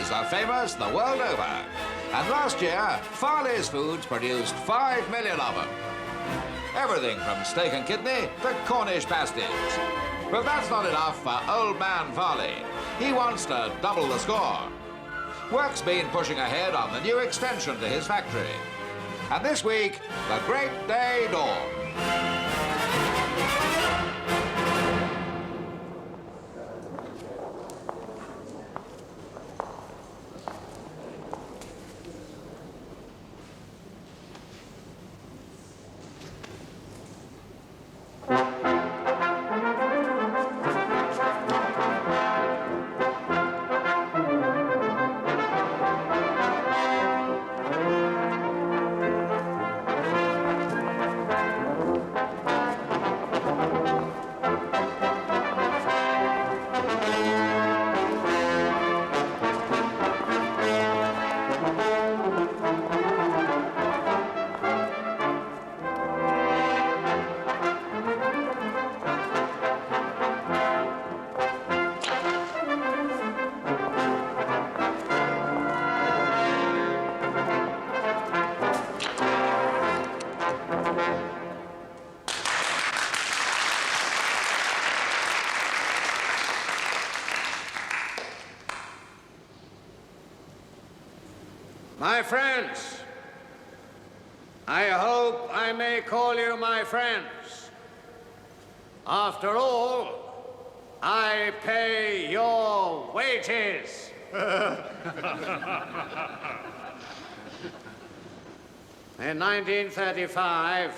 Farley's are famous the world over. And last year, Farley's Foods produced 5 million of them. Everything from steak and kidney to Cornish pasties. But that's not enough for old man Farley. He wants to double the score. Work's been pushing ahead on the new extension to his factory. And this week, the great day dawned. My friends, I hope I may call you my friends. After all, I pay your wages. In 1935,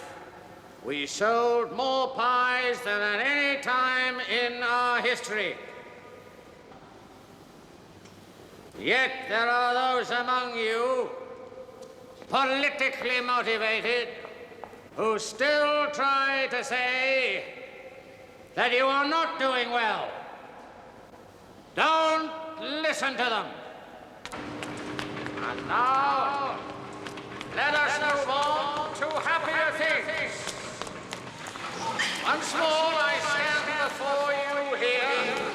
we sold more pies than at any time in our history. Yet there are those among you, politically motivated, who still try to say that you are not doing well. Don't listen to them. And now, let us move on to happier things. Once more, I stand before you here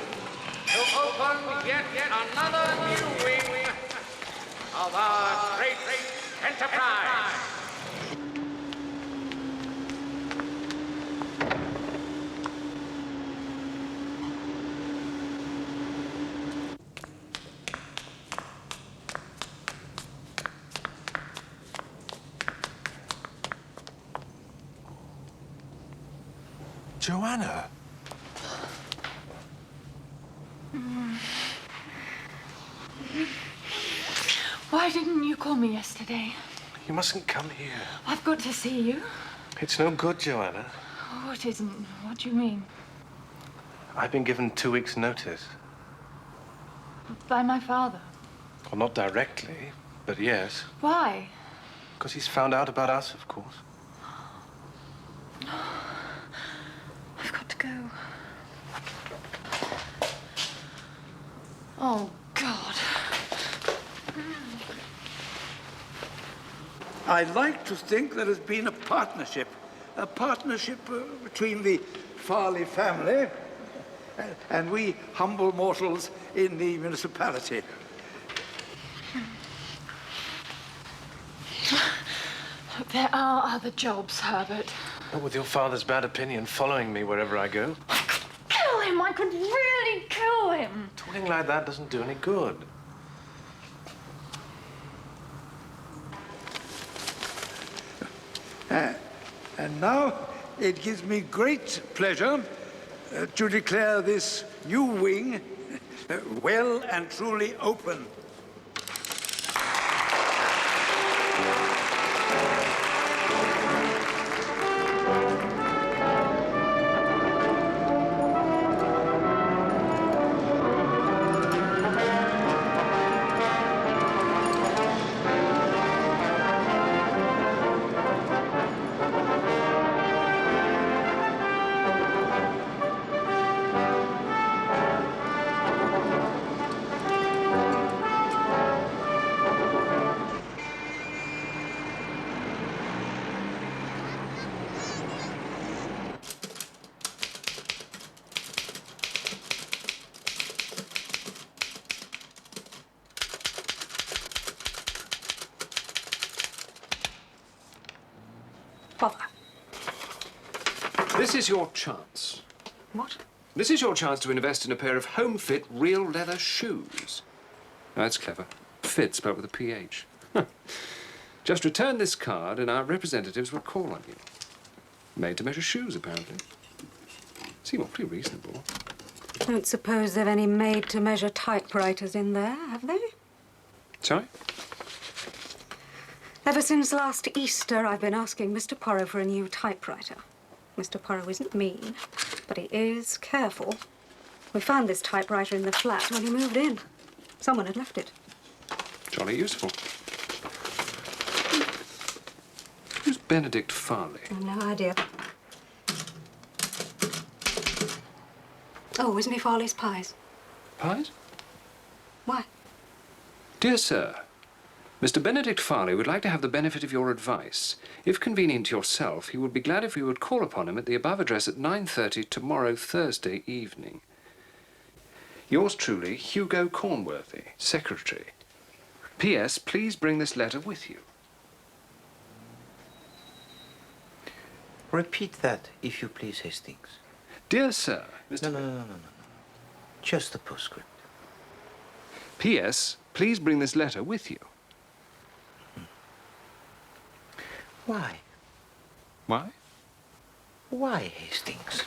to open yet another new wing of our great enterprise. Joanna. Why didn't you call me yesterday? You mustn't come here. I've got to see you. It's no good, Joanna. Oh, it isn't. What do you mean? I've been given 2 weeks' notice. By my father. Well, not directly, but yes. Why? Because he's found out about us, of course. I've got to go. Oh, God. I like to think there has been a partnership between the Farley family and we humble mortals in the municipality. There are other jobs, Herbert. Not with your father's bad opinion following me wherever I go. Kill him! I could really kill him! Talking like that doesn't do any good. And now it gives me great pleasure to declare this new wing well and truly open. This is your chance. What? This is your chance to invest in a pair of home-fit, real leather shoes. That's clever. Fit spelled with a PH. Just return this card and our representatives will call on you. Made to measure shoes, apparently. Seem awfully reasonable. Don't suppose they've any made-to-measure typewriters in there, have they? Sorry? Ever since last Easter, I've been asking Mr. Poirot for a new typewriter. Mr. Poirot isn't mean, but he is careful. We found this typewriter in the flat when he moved in. Someone had left it. Jolly useful. Who's Benedict Farley? I've no idea. Oh, isn't he Farley's pies? Pies? Why? Dear sir, Mr. Benedict Farley would like to have the benefit of your advice. If convenient to yourself, he would be glad if you would call upon him at the above address at 9:30 tomorrow, Thursday evening. Yours truly, Hugo Cornworthy, Secretary. P.S. Please bring this letter with you. Repeat that, if you please, Hastings. Dear sir, Mr. No. Just the postscript. P.S. Please bring this letter with you. Why? Why? Why, Hastings?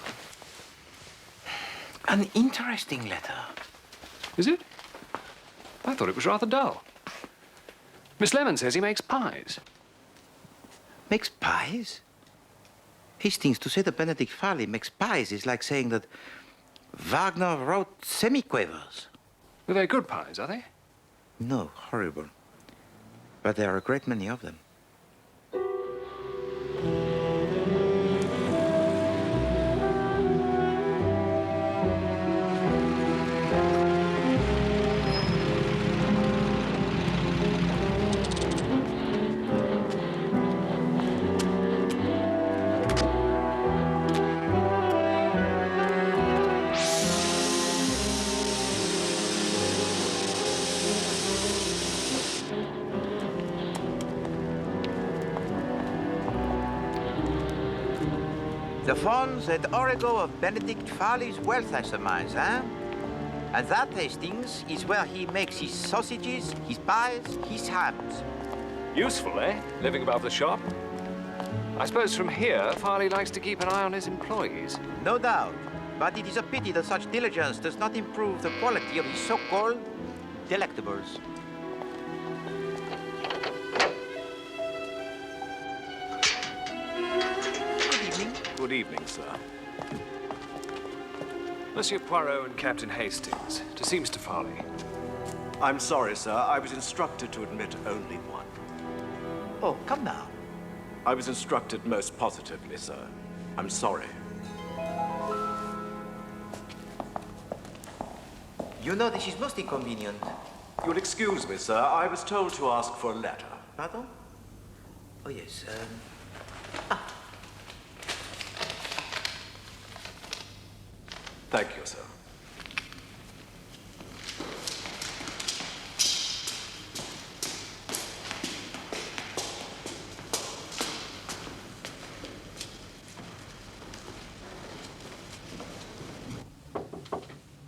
An interesting letter. Is it? I thought it was rather dull. Miss Lemon says he makes pies. Makes pies? Hastings, to say that Benedict Farley makes pies is like saying that Wagner wrote semiquavers. Well, they're good pies, are they? No, horrible. But there are a great many of them. The funds at Origo of Benedict Farley's wealth, I surmise, eh? And that, Hastings, is where he makes his sausages, his pies, his hams. Useful, eh? Living above the shop. I suppose from here, Farley likes to keep an eye on his employees. No doubt. But it is a pity that such diligence does not improve the quality of his so-called delectables. Good evening, sir. Monsieur Poirot and Captain Hastings, to see Mr. Farley. I'm sorry, sir. I was instructed to admit only one. Oh, come now. I was instructed most positively, sir. I'm sorry. You know, this is most inconvenient. You'll excuse me, sir. I was told to ask for a letter. Pardon? Oh, yes. Thank you, sir.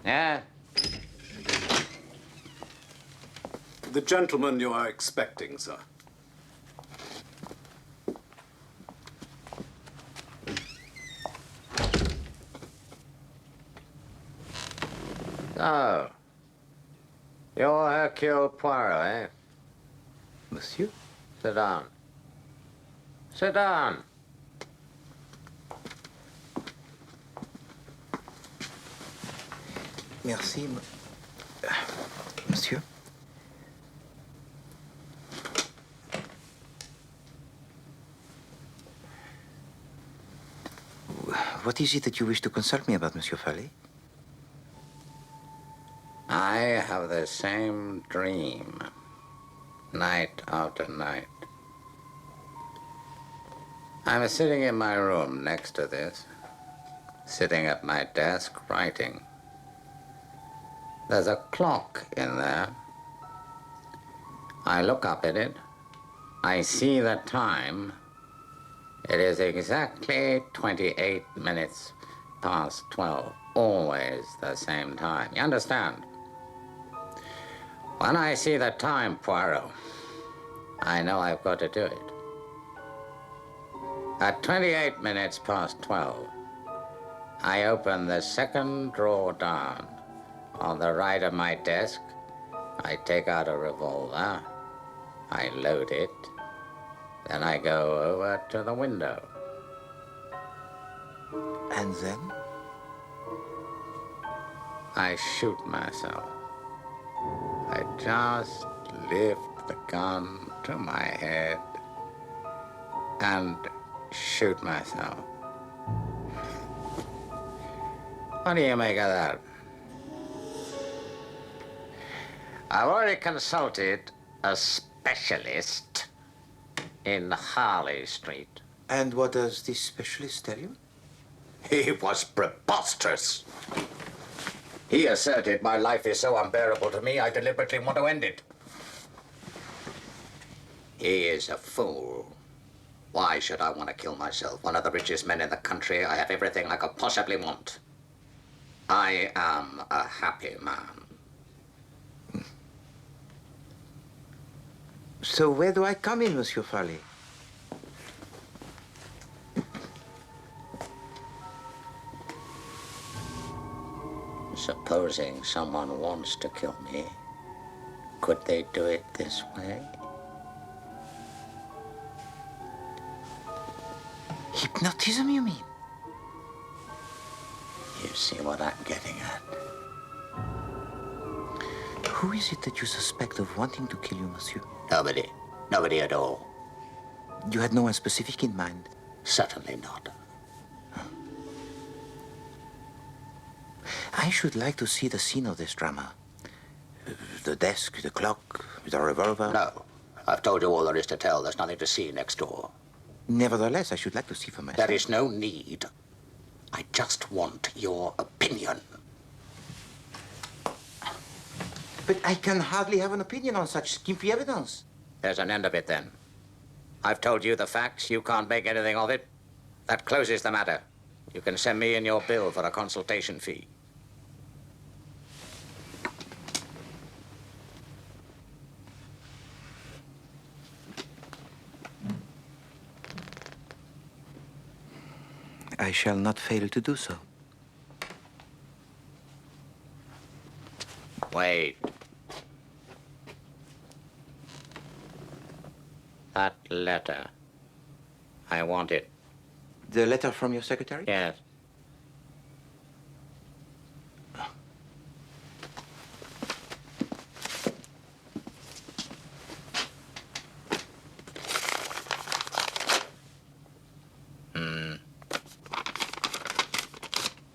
Yeah? The gentleman you are expecting, sir. Oh. You're Hercule Poirot, eh? Monsieur? Sit down. Sit down. Merci, monsieur. What is it that you wish to consult me about, Monsieur Farley? I have the same dream, night after night. I'm sitting in my room next to this, sitting at my desk writing. There's a clock in there. I look up at it. I see the time. It is exactly 28 minutes past 12. Always the same time. You understand? When I see the time, Poirot, I know I've got to do it. At 28 minutes past 12, I open the second drawer down. On the right of my desk, I take out a revolver, I load it, then I go over to the window. And then? I shoot myself. I just lift the gun to my head and shoot myself. What do you make of that? I've already consulted a specialist in Harley Street. And what does this specialist tell you? He was preposterous. He asserted my life is so unbearable to me, I deliberately want to end it. He is a fool. Why should I want to kill myself? One of the richest men in the country. I have everything I could possibly want. I am a happy man. So where do I come in, Monsieur Farley? Supposing someone wants to kill me, could they do it this way? Hypnotism, you mean? You see what I'm getting at? Who is it that you suspect of wanting to kill you, monsieur? Nobody. Nobody at all. You had no one specific in mind? Certainly not. I should like to see the scene of this drama. The desk, the clock, the revolver. No. I've told you all there is to tell. There's nothing to see next door. Nevertheless, I should like to see for myself. There is no need. I just want your opinion. But I can hardly have an opinion on such skimpy evidence. There's an end of it, then. I've told you the facts. You can't make anything of it. That closes the matter. You can send me in your bill for a consultation fee. I shall not fail to do so. Wait. That letter. I want it. The letter from your secretary? Yes.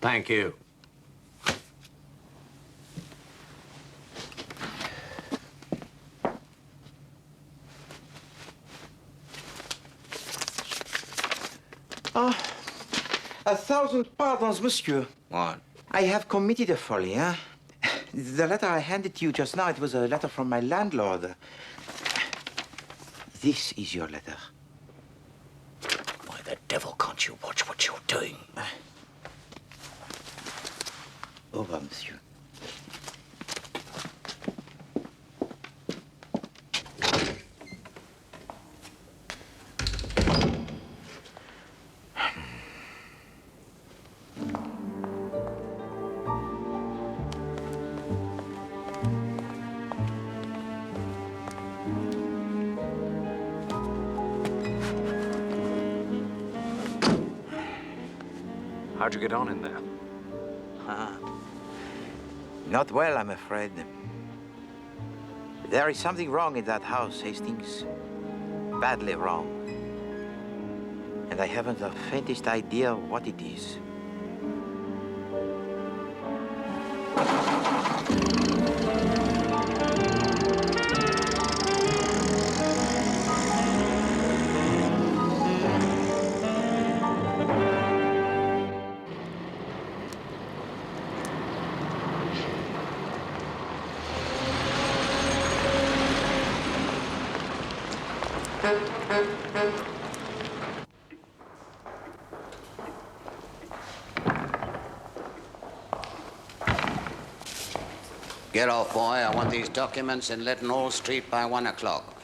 Thank you. Oh, 1,000 pardons, monsieur. What? I have committed a folly, huh? The letter I handed you just now, it was a letter from my landlord. This is your letter. Why the devil can't you watch what you're doing? Au revoir, monsieur. How'd you get on in there? Not well, I'm afraid. There is something wrong in that house, Hastings. Badly wrong. And I haven't the faintest idea what it is. Get off, boy. I want these documents in Leadenhall Street by 1 o'clock.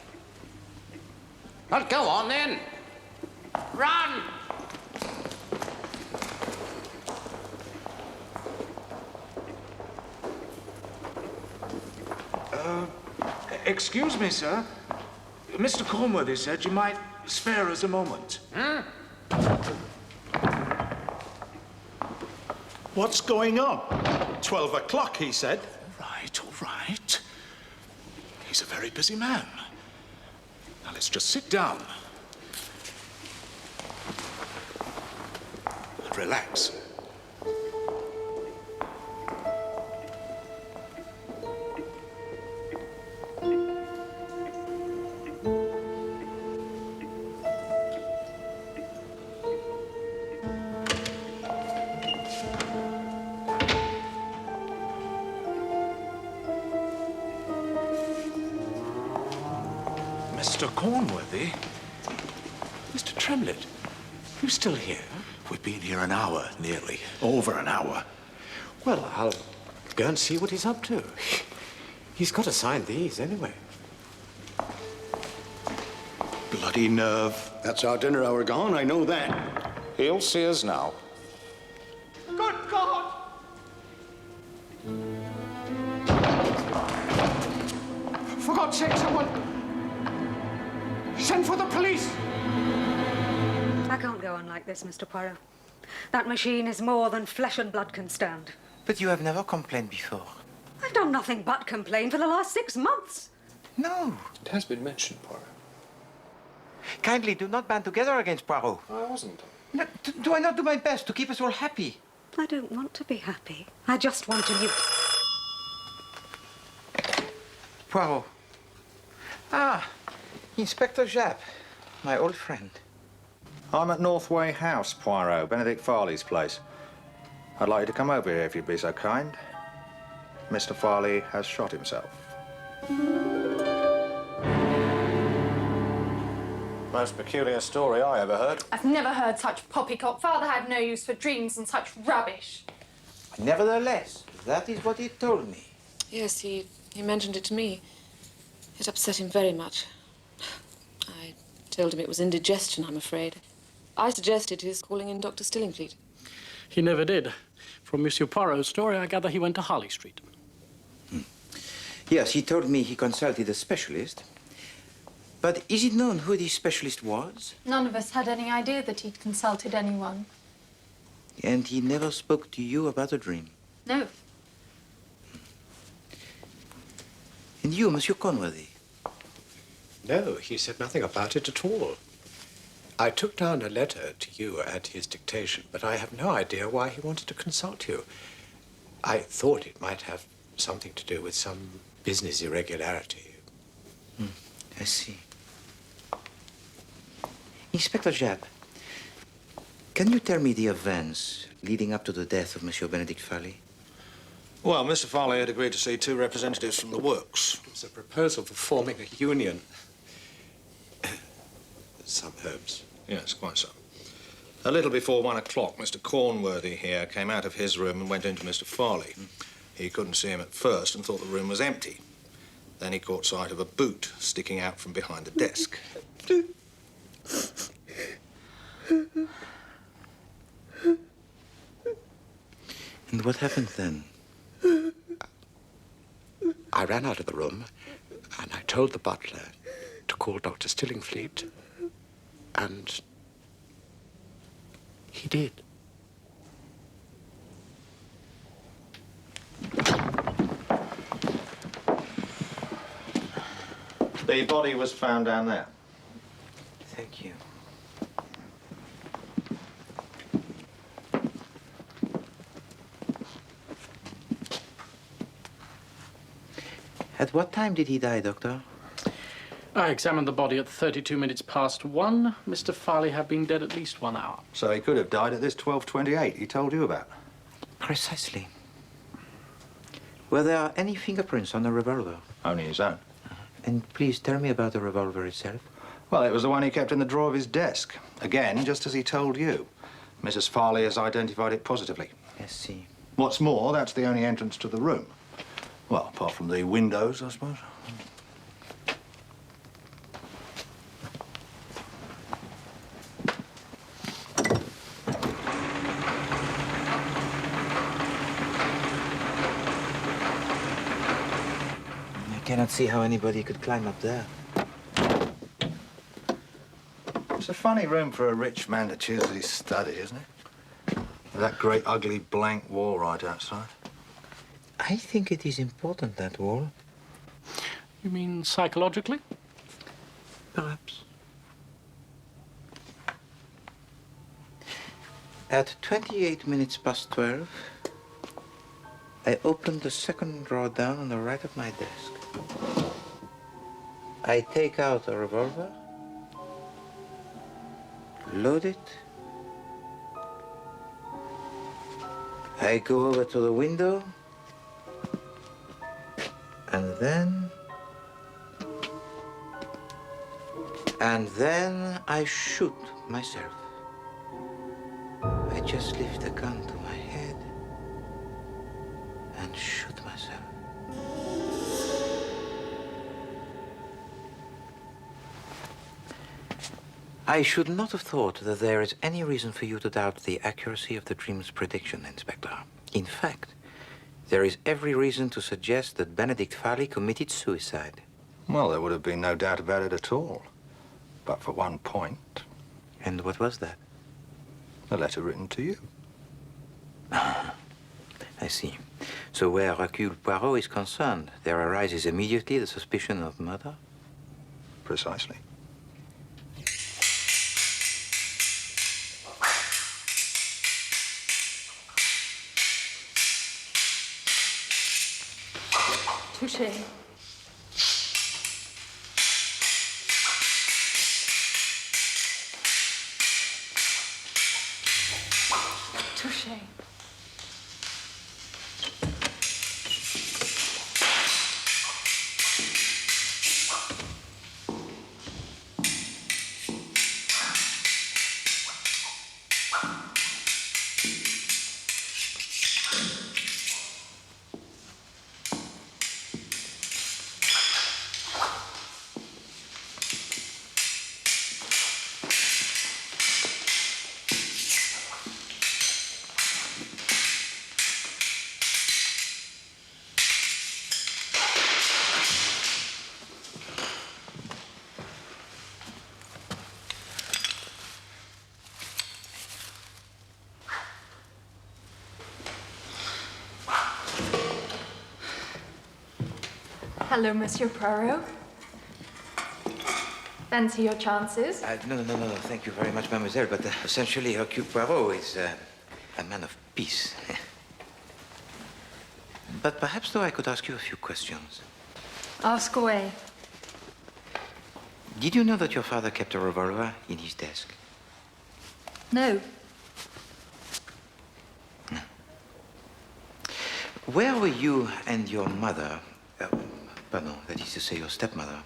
Well, go on, then. Run! Excuse me, sir. Mr. Cornworthy said you might spare us a moment. What's going on? 12 o'clock, he said. All right. He's a very busy man. Now, let's just sit down. And relax. Mr. Cornworthy? Mr. Tremlett, you still here? We've been here an hour, nearly. Over an hour. Well, I'll go and see what he's up to. He's got to sign these anyway. Bloody nerve. That's our dinner hour gone, I know that. He'll see us now. Good God! For God's sake, someone... send for the police! I can't go on like this, Mr. Poirot. That machine is more than flesh and blood can stand. But you have never complained before. I've done nothing but complain for the last 6 months. No. It has been mentioned, Poirot. Kindly do not band together against Poirot. I wasn't. No, do I not do my best to keep us all happy? I don't want to be happy. I just want a new... Poirot. Ah, Inspector Japp, my old friend. I'm at Northway House, Poirot, Benedict Farley's place. I'd like you to come over here if you'd be so kind. Mr. Farley has shot himself. Most peculiar story I ever heard. I've never heard such poppycock. Father had no use for dreams and such rubbish. Nevertheless, that is what he told me. Yes, he mentioned it to me. It upset him very much. I told him it was indigestion, I'm afraid. I suggested his calling in Dr. Stillingfleet. He never did. From Monsieur Poirot's story, I gather he went to Harley Street. Yes, he told me he consulted a specialist. But is it known who this specialist was? None of us had any idea that he'd consulted anyone. And he never spoke to you about the dream? No. And you, Monsieur Cornworthy? No, he said nothing about it at all. I took down a letter to you at his dictation, but I have no idea why he wanted to consult you. I thought it might have something to do with some business irregularity. I see. Inspector Japp, can you tell me the events leading up to the death of Monsieur Benedict Farley? Well, Mr. Farley had agreed to see 2 representatives from the works. It was a proposal for forming a union. Suburbs. Yes, quite so. A little before 1 o'clock, Mr. Cornworthy here came out of his room and went into Mr. Farley. He couldn't see him at first and thought the room was empty. Then he caught sight of a boot sticking out from behind the desk. And what happened then? I ran out of the room and I told the butler to call Dr. Stillingfleet, and he did. The body was found down there. Thank you. At what time did he die, Doctor? I examined the body at 32 minutes past 1. Mr. Farley had been dead at least 1 hour. So he could have died at this 12:28 he told you about. Precisely. Were there any fingerprints on the revolver? Only his own. And please tell me about the revolver itself. Well, it was the one he kept in the drawer of his desk. Again, just as he told you. Mrs. Farley has identified it positively. I see. What's more, that's the only entrance to the room. Well, apart from the windows, I suppose. I cannot see how anybody could climb up there. It's a funny room for a rich man to choose as his study, isn't it? With that great, ugly, blank wall right outside. I think it is important, that wall. You mean psychologically? Perhaps. At 28 minutes past 12, I opened the second drawer down on the right of my desk. I take out a revolver, load it. I go over to the window, and then I shoot myself. I just lift the gun to my head and shoot myself. I should not have thought that there is any reason for you to doubt the accuracy of the dream's prediction, Inspector. In fact, there is every reason to suggest that Benedict Farley committed suicide. Well, there would have been no doubt about it at all. But for one point. And what was that? A letter written to you. I see. So where Hercule Poirot is concerned, there arises immediately the suspicion of murder? Precisely. Touché. Touché. Hello, Monsieur Poirot. Fancy your chances? No, thank you very much, mademoiselle, but essentially Hercule Poirot is a man of peace. But perhaps, though, I could ask you a few questions. Ask away. Did you know that your father kept a revolver in his desk? No. Where were you and your mother? Pardon, that is to say, your stepmother.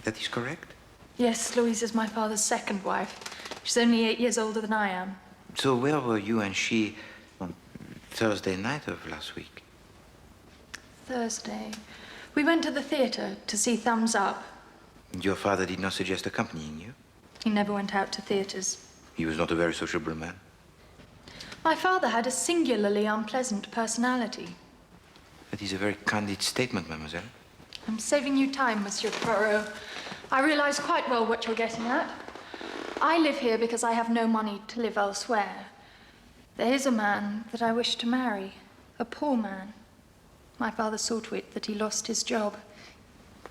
That is correct? Yes, Louise is my father's second wife. She's only 8 years older than I am. So where were you and she on Thursday night of last week? Thursday. We went to the theatre to see Thumbs Up. Your father did not suggest accompanying you? He never went out to theatres. He was not a very sociable man. My father had a singularly unpleasant personality. That is a very candid statement, mademoiselle. I'm saving you time, Monsieur Poirot. I realize quite well what you're getting at. I live here because I have no money to live elsewhere. There is a man that I wish to marry, a poor man. My father saw to it that he lost his job.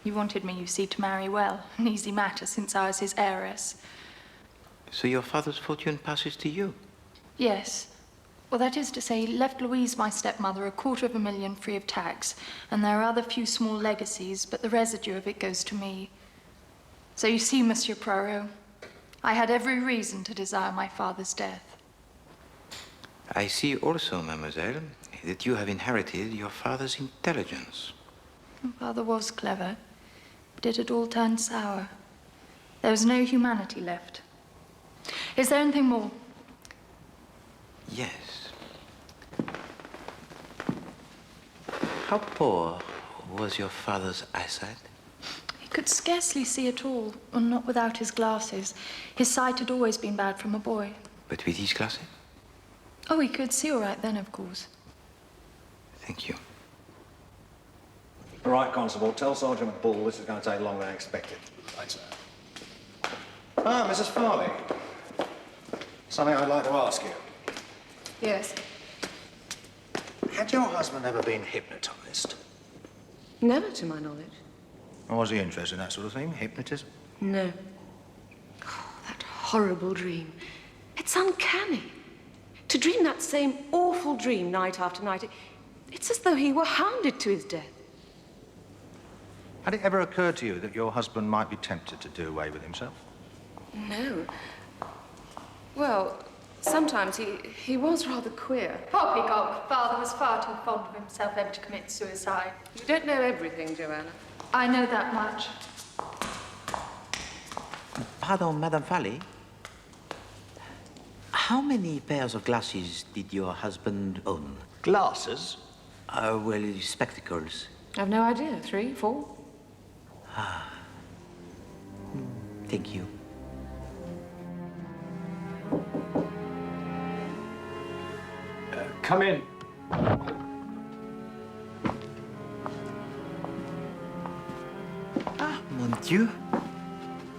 He wanted me, you see, to marry well, an easy matter since I was his heiress. So your father's fortune passes to you? Yes. Well, that is to say, he left Louise, my stepmother, $250,000 free of tax, and there are other few small legacies, but the residue of it goes to me. So you see, Monsieur Poirot, I had every reason to desire my father's death. I see also, mademoiselle, that you have inherited your father's intelligence. My father was clever, but it had all turned sour. There was no humanity left. Is there anything more? Yes. How poor was your father's eyesight? He could scarcely see at all, and not without his glasses. His sight had always been bad from a boy. But with these glasses? Oh, he could see all right then, of course. Thank you. All right, Constable, tell Sergeant Bull this is going to take longer than expected. Right, sir. Ah, Mrs. Farley. Something I'd like to ask you. Yes. Had your husband ever been hypnotised? Never, to my knowledge. Or was he interested in that sort of thing, hypnotism? No. Oh, that horrible dream. It's uncanny. To dream that same awful dream night after night, it's as though he were hounded to his death. Had it ever occurred to you that your husband might be tempted to do away with himself? No. Well, sometimes he was rather queer. Poppycock, father was far too fond of himself ever to commit suicide. You don't know everything, Joanna. I know that much. Pardon, Madame Farley. How many pairs of glasses did your husband own? Glasses? Well, spectacles. I've no idea. 3, 4? Ah. Thank you. Come in. Ah, mon Dieu.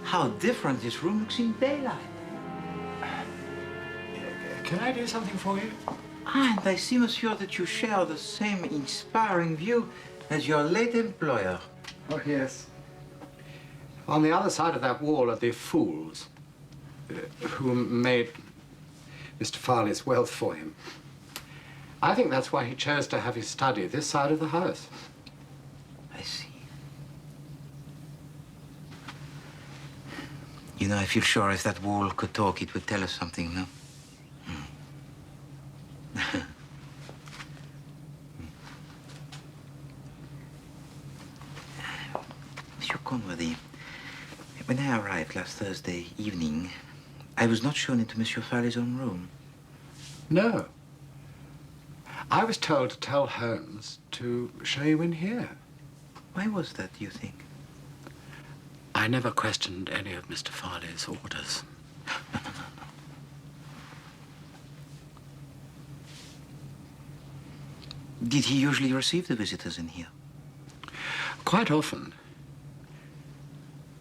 How different this room looks in daylight. Can I do something for you? And I see, monsieur, that you share the same inspiring view as your late employer. Oh, yes. On the other side of that wall are the fools who made Mr. Farley's wealth for him. I think that's why he chose to have his study this side of the house. I see. You know, I feel sure if that wall could talk, it would tell us something, no? Monsieur Conworthy, when I arrived last Thursday evening, I was not shown into Monsieur Farley's own room. No. I was told to tell Holmes to show you in here. Why was that, do you think? I never questioned any of Mr. Farley's orders. No. Did he usually receive the visitors in here? Quite often.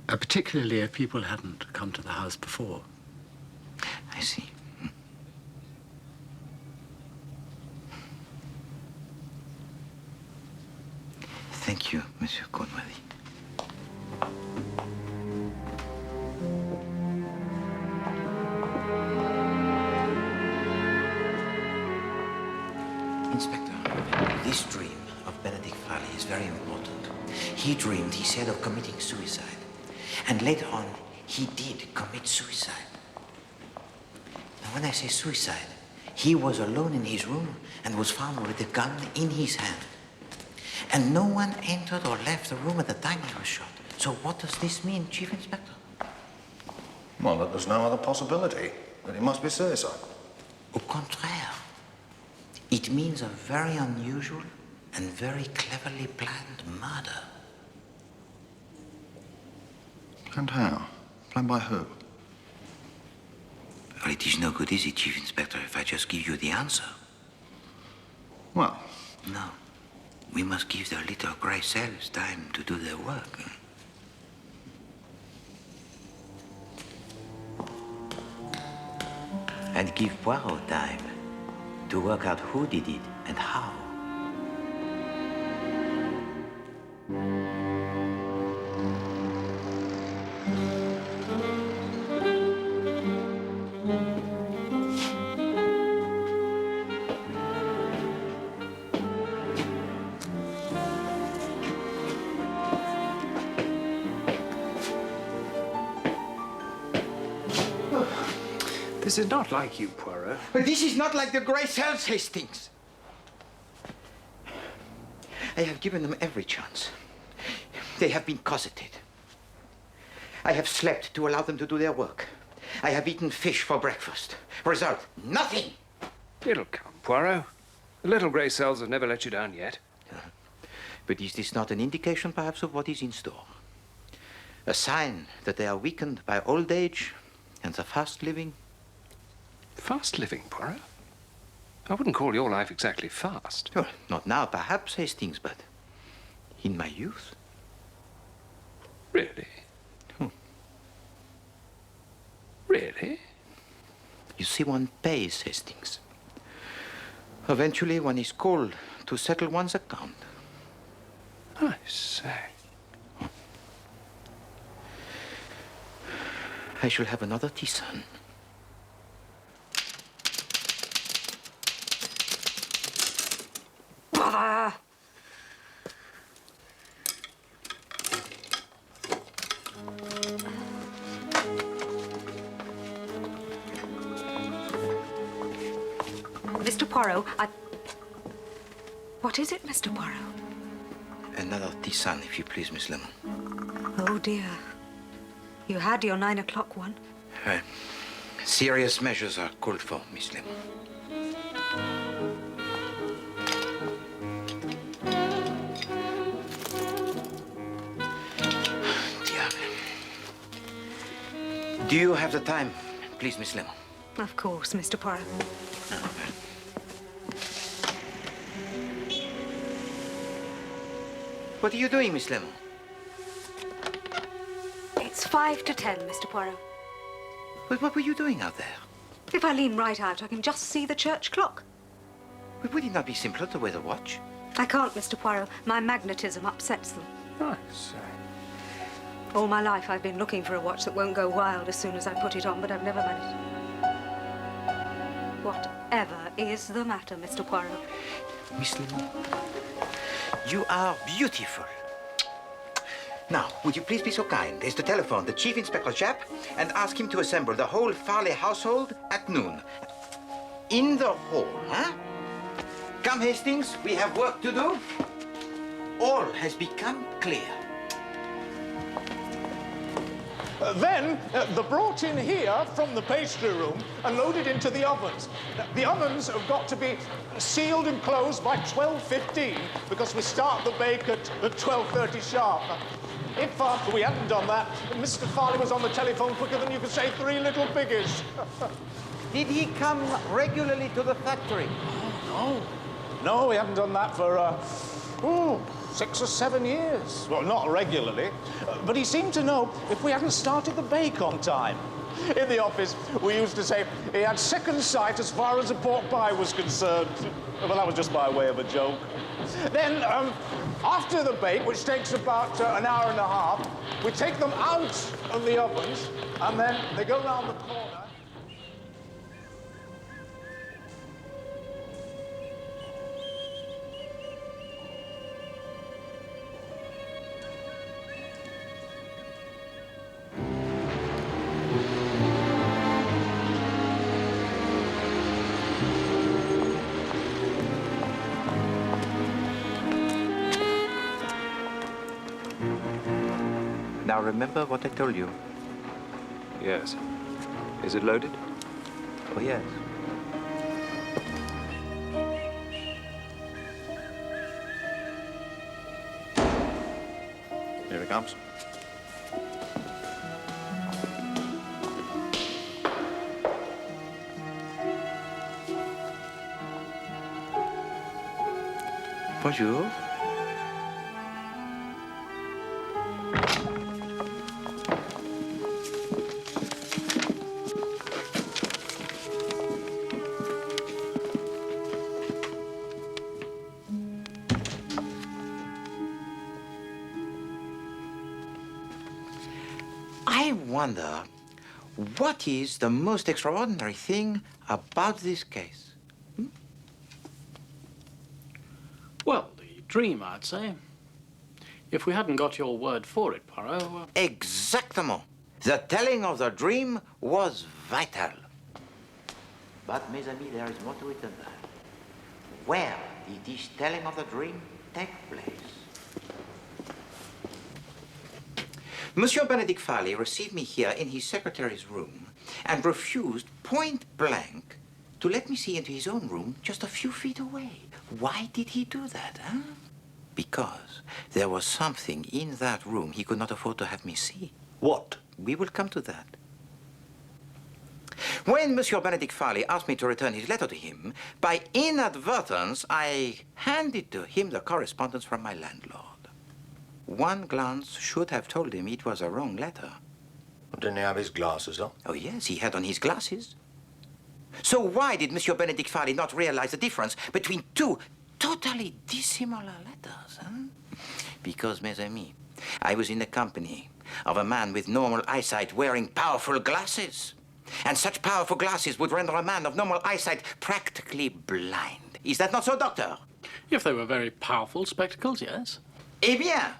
Particularly if people hadn't come to the house before. I see. Thank you, Monsieur Conworthy. Inspector, this dream of Benedict Farley is very important. He dreamed, he said, of committing suicide. And later on, he did commit suicide. Now, when I say suicide, he was alone in his room and was found with a gun in his hand. And no one entered or left the room at the time he was shot. So what does this mean, Chief Inspector? Well, that there's no other possibility. That it must be suicide. Au contraire. It means a very unusual and very cleverly planned murder. And how? Planned by who? Well, it is no good, is it, Chief Inspector, if I just give you the answer? Well... No. We must give the little grey cells time to do their work. And give Poirot time to work out who did it and how. This is not like you, Poirot. But this is not like the grey cells, Hastings. I have given them every chance. They have been cosseted. I have slept to allow them to do their work. I have eaten fish for breakfast. Result, nothing. It'll come, Poirot. The little grey cells have never let you down yet. But is this not an indication, perhaps, of what is in store? A sign that they are weakened by old age and the fast living? Fast living, Poirot? I wouldn't call your life exactly fast. Well, not now, perhaps, Hastings, but in my youth. Really? Really? You see, one pays, Hastings. Eventually, one is called to settle one's account. I say. I shall have another tisane. Bother! Mr. Poirot, What is it, Mr. Poirot? Another tisane, if you please, Miss Lemon. Oh, dear. You had your 9 o'clock one. Serious measures are called for, Miss Lemon. Do you have the time, please, Miss Lemon? Of course, Mr. Poirot. What are you doing, Miss Lemon? It's 5 to 10, Mr. Poirot. But what were you doing out there? If I lean right out, I can just see the church clock. But would it not be simpler to wear the watch? I can't, Mr. Poirot. My magnetism upsets them. I say. All my life, I've been looking for a watch that won't go wild as soon as I put it on, but I've never managed. Whatever is the matter, Mr. Poirot? Miss Lemon, you are beautiful. Now, would you please be so kind as to telephone the Chief Inspector chap and ask him to assemble the whole Farley household at noon? In the hall, huh? Come, Hastings, we have work to do. All has become clear. Then they're brought in here from the pastry room and loaded into the ovens. The ovens have got to be sealed and closed by 12:15 because we start the bake at 12:30 sharp. If we hadn't done that, Mr. Farley was on the telephone quicker than you could say 3 little piggies. Did he come regularly to the factory? Oh, no. No, we haven't done that for, 6 or 7 years. Well, not regularly. But he seemed to know if we hadn't started the bake on time. In the office, we used to say he had second sight as far as a pork pie was concerned. Well, that was just by way of a joke. Then, after the bake, which takes about an hour and a half, we take them out of the ovens, and then they go round the corner. Now remember what I told you. Yes. Is it loaded? Oh, yes. Here he comes. Bonjour. I wonder, what is the most extraordinary thing about this case? Well, the dream, I'd say. If we hadn't got your word for it, Poirot... Exactement. The telling of the dream was vital. But, mes amis, there is more to it than that. Where did this telling of the dream take place? Monsieur Benedict Farley received me here in his secretary's room and refused point blank to let me see into his own room just a few feet away. Why did he do that, huh? Because there was something in that room he could not afford to have me see. What? We will come to that. When Monsieur Benedict Farley asked me to return his letter to him, by inadvertence, I handed to him the correspondence from my landlord. One glance should have told him it was a wrong letter. Didn't he have his glasses on? Oh, yes, he had on his glasses. So why did Monsieur Benedict Farley not realize the difference between two totally dissimilar letters, huh? Because, mes amis, I was in the company of a man with normal eyesight wearing powerful glasses. And such powerful glasses would render a man of normal eyesight practically blind. Is that not so, Doctor? If they were very powerful spectacles, yes. Eh bien.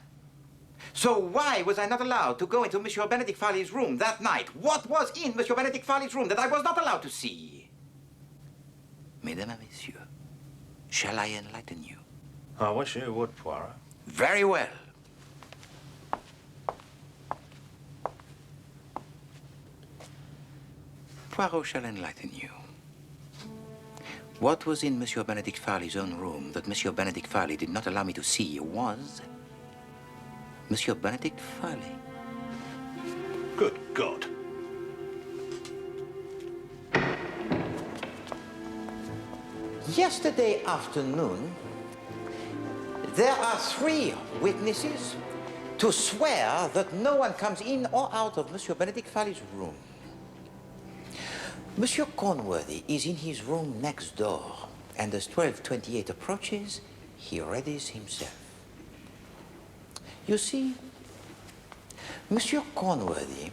So why was I not allowed to go into Monsieur Benedict Farley's room that night? What was in Monsieur Benedict Farley's room that I was not allowed to see? Mesdames et messieurs, shall I enlighten you? I wish you would, Poirot. Very well. Poirot shall enlighten you. What was in Monsieur Benedict Farley's own room that Monsieur Benedict Farley did not allow me to see was Monsieur Benedict Farley. Good God. Yesterday afternoon, there are 3 witnesses to swear that no one comes in or out of Monsieur Benedict Farley's room. Monsieur Cornworthy is in his room next door, and as 12:28 approaches, he readies himself. You see, Monsieur Cornworthy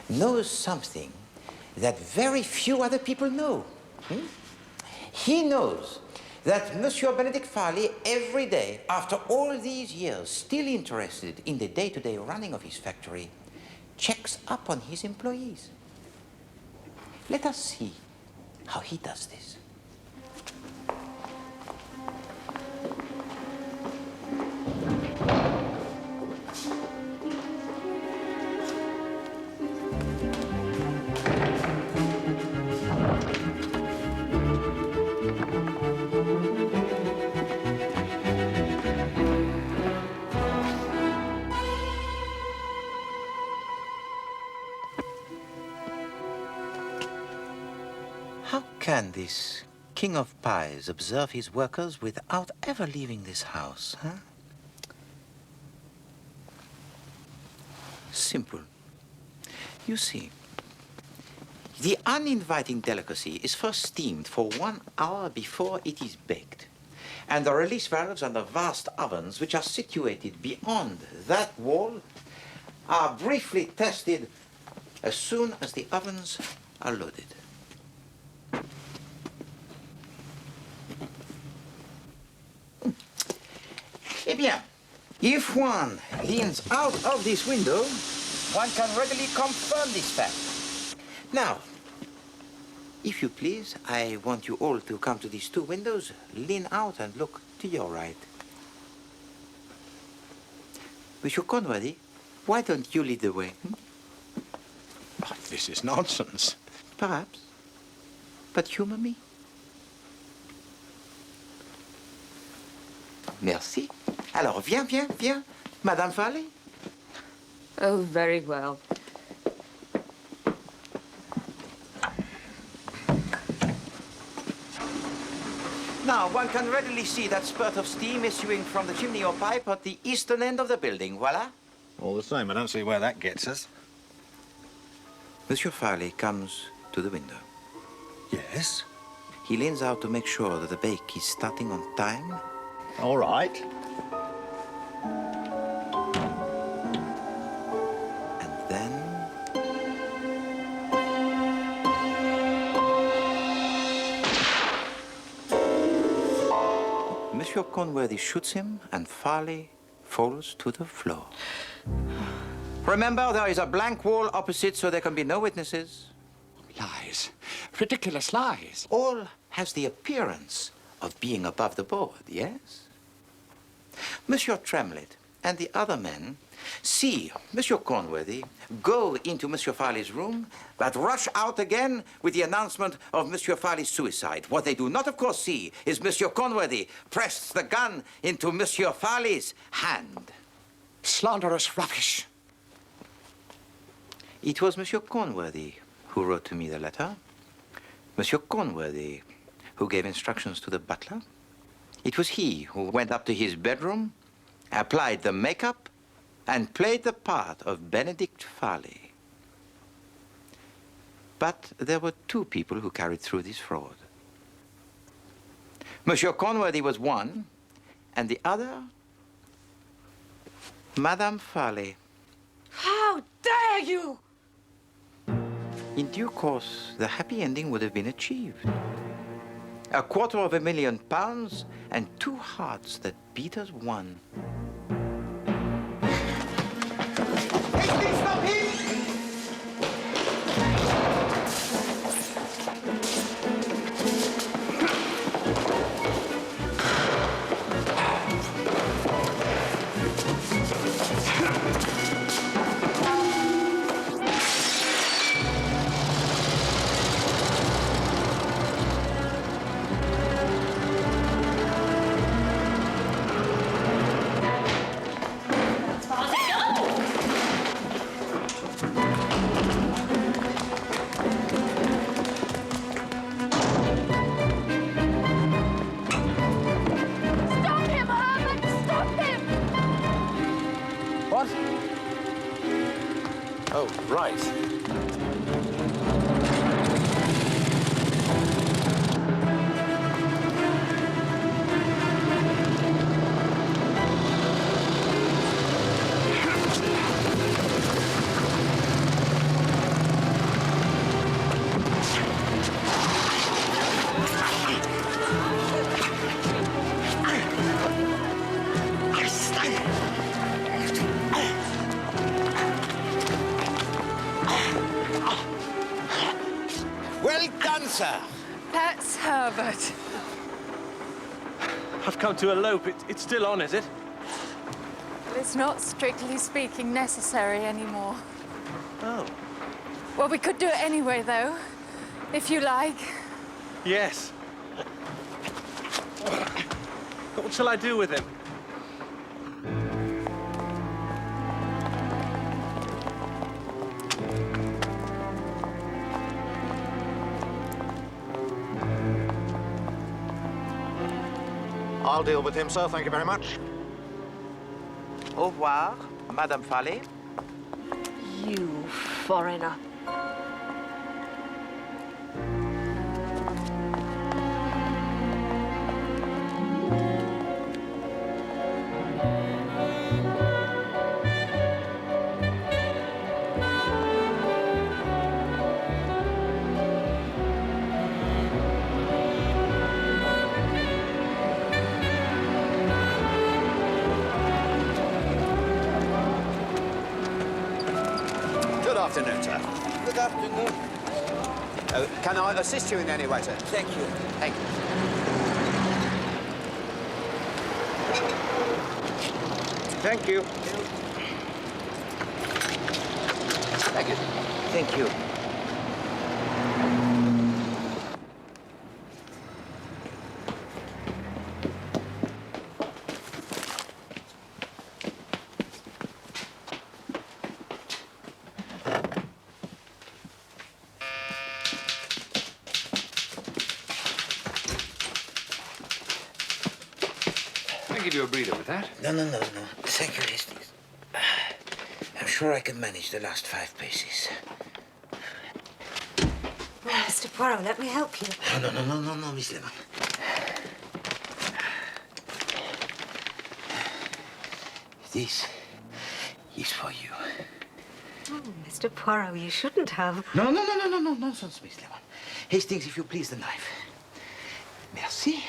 knows something that very few other people know. He knows that Monsieur Benedict Farley, every day, after all these years, still interested in the day-to-day running of his factory, checks up on his employees. Let us see how he does this. How can this king of pies observe his workers without ever leaving this house, huh? Simple. You see, the uninviting delicacy is first steamed for 1 hour before it is baked. And the release valves on the vast ovens, which are situated beyond that wall, are briefly tested as soon as the ovens are loaded. Eh bien, if one leans out of this window, one can readily confirm this fact. Now, if you please, I want you all to come to these 2 windows, lean out and look to your right. Monsieur Conway, why don't you lead the way? But this is nonsense. Perhaps. But humor me. Merci. Alors, viens, Madame Farley. Oh, very well. Now, one can readily see that spurt of steam issuing from the chimney or pipe at the eastern end of the building. Voila. All the same, I don't see where that gets us. Monsieur Farley comes to the window. Yes? He leans out to make sure that the bake is starting on time. All right. And then... Monsieur Conworthy shoots him, and Farley falls to the floor. Remember, there is a blank wall opposite, so there can be no witnesses. Lies. Ridiculous lies. All has the appearance of being above the board, yes? Monsieur Tremlett and the other men see Monsieur Cornworthy go into Monsieur Farley's room, but rush out again with the announcement of Monsieur Farley's suicide. What they do not, of course, see is Monsieur Cornworthy press the gun into Monsieur Farley's hand. Slanderous rubbish. It was Monsieur Cornworthy who wrote to me the letter. Monsieur Cornworthy who gave instructions to the butler. It was he who went up to his bedroom, applied the makeup, and played the part of Benedict Farley. But there were two people who carried through this fraud. Monsieur Cornworthy was one, and the other, Madame Farley. How dare you! In due course, the happy ending would have been achieved. £250,000 and two hearts that beat as one. Oh, right. Well done, sir. That's Herbert. I've come to elope. It's still on, is it? Well, it's not strictly speaking necessary anymore. Oh. Well, we could do it anyway, though, if you like. Yes. What shall I do with him? I'll deal with him, sir. Thank you very much. Au revoir, Madame Farley. You foreigner. Good afternoon, sir. Good afternoon. Can I assist you in any way, sir? Thank you. Thank you. Thank you. Thank you. Thank you. I'll give you a breather with that. No. Thank you, Hastings. I'm sure I can manage the last 5 paces. Oh, Mr. Poirot, let me help you. No, Miss Lemon. This is for you. Oh, Mr. Poirot, you shouldn't have. No, nonsense, Miss Lemon. Hastings, if you please, the knife. Merci.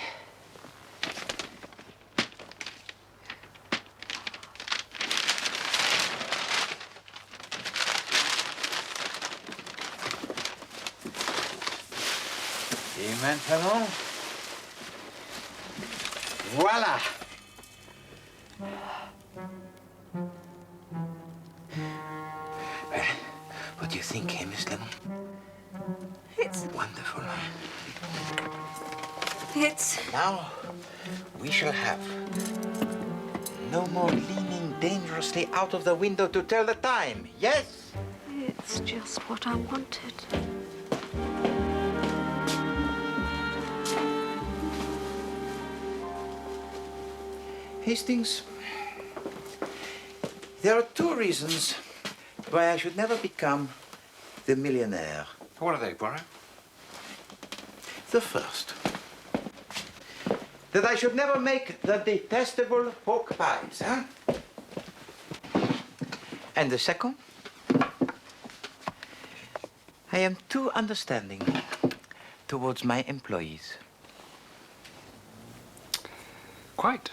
Et maintenant, voilà. think, Miss Lennon? It's... Wonderful. It's... Now, we shall have no more leaning dangerously out of the window to tell the time, yes? It's just what I wanted. Hastings, there are two reasons why I should never become the millionaire. What are they, Poirot? The first, that I should never make the detestable pork pies, huh? And the second, I am too understanding towards my employees. Quite.